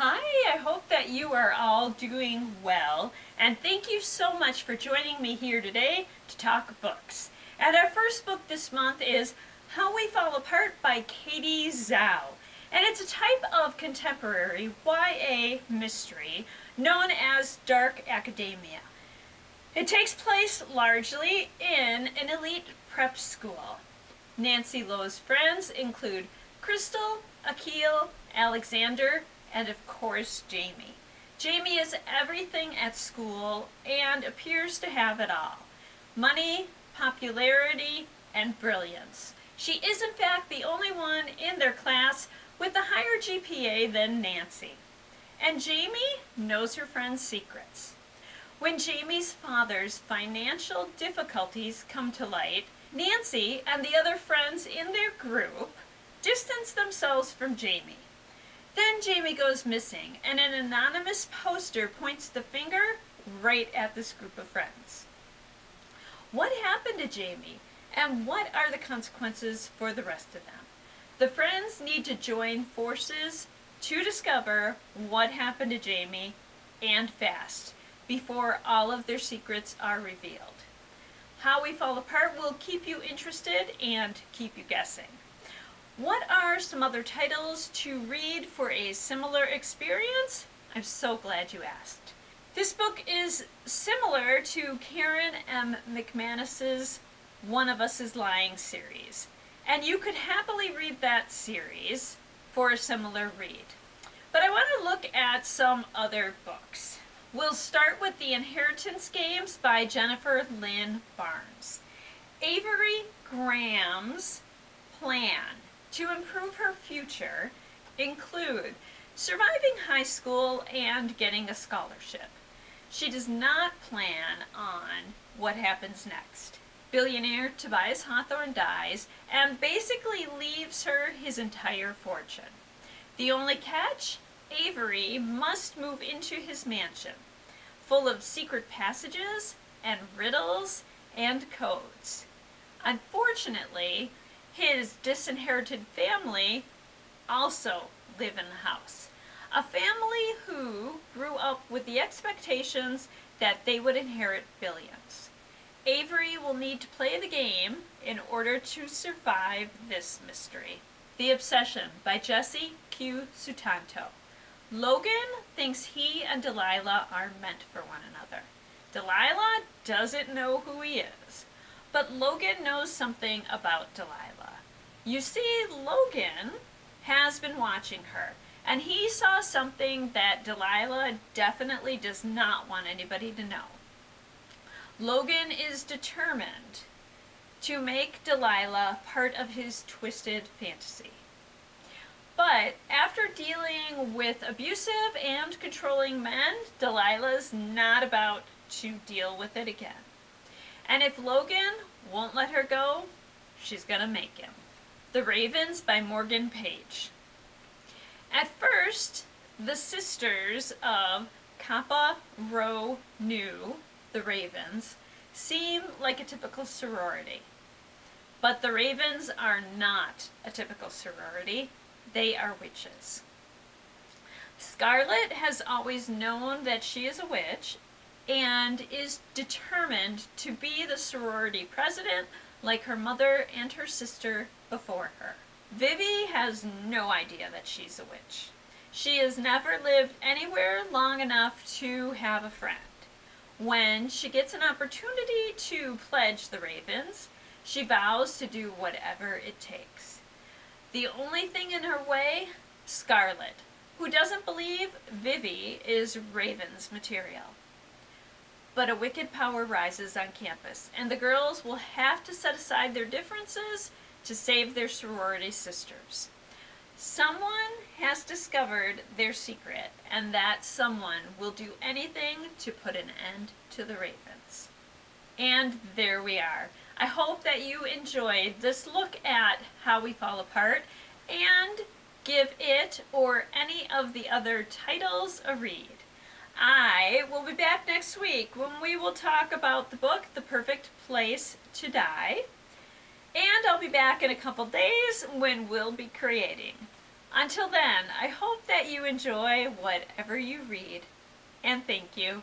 Hi, I hope that you are all doing well, and thank you so much for joining me here today to talk books. And our first book this month is How We Fall Apart by Katie Zhao, and it's a type of contemporary YA mystery known as dark academia. It takes place largely in an elite prep school. Nancy Lowe's friends include Crystal, Akil, Alexander, and of course Jamie. Jamie is everything at school and appears to have it all. Money, popularity, and brilliance. She is in fact the only one in their class with a higher GPA than Nancy. And Jamie knows her friends' secrets. When Jamie's father's financial difficulties come to light, Nancy and the other friends in their group distance themselves from Jamie. Then Jamie goes missing, and an anonymous poster points the finger right at this group of friends. What happened to Jamie, and what are the consequences for the rest of them? The friends need to join forces to discover what happened to Jamie, and fast, before all of their secrets are revealed. How We Fall Apart will keep you interested and keep you guessing. What are some other titles to read for a similar experience? I'm so glad you asked. This book is similar to Karen M. McManus's One of Us is Lying series, and you could happily read that series for a similar read. But I want to look at some other books. We'll start with The Inheritance Games by Jennifer Lynn Barnes. Avery Graham's plan to improve her future include surviving high school and getting a scholarship. She does not plan on what happens next. Billionaire Tobias Hawthorne dies and basically leaves her his entire fortune. The only catch? Avery must move into his mansion, full of secret passages and riddles and codes. Unfortunately, his disinherited family also live in the house. A family who grew up with the expectations that they would inherit billions. Avery will need to play the game in order to survive this mystery. The Obsession by Jessie Q. Sutanto. Logan thinks he and Delilah are meant for one another. Delilah doesn't know who he is, but Logan knows something about Delilah. You see, Logan has been watching her, and he saw something that Delilah definitely does not want anybody to know. Logan is determined to make Delilah part of his twisted fantasy. But after dealing with abusive and controlling men, Delilah's not about to deal with it again. And if Logan won't let her go, she's gonna make him. The Ravens by Morgan Paige. At first, the sisters of Kappa Rho Nu, the Ravens, seem like a typical sorority. But the Ravens are not a typical sorority. They are witches. Scarlet has always known that she is a witch and is determined to be the sorority president like her mother and her sister before her. Vivi has no idea that she's a witch. She has never lived anywhere long enough to have a friend. When she gets an opportunity to pledge the Ravens, she vows to do whatever it takes. The only thing in her way? Scarlet, who doesn't believe Vivi is Raven's material. But a wicked power rises on campus, and the girls will have to set aside their differences to save their sorority sisters. Someone has discovered their secret, and that someone will do anything to put an end to the Ravens. And there we are. I hope that you enjoyed this look at How We Fall Apart, and give it or any of the other titles a read. I will be back next week when we will talk about the book The Perfect Place to Die. And I'll be back in a couple days when we'll be creating. Until then, I hope that you enjoy whatever you read. And thank you.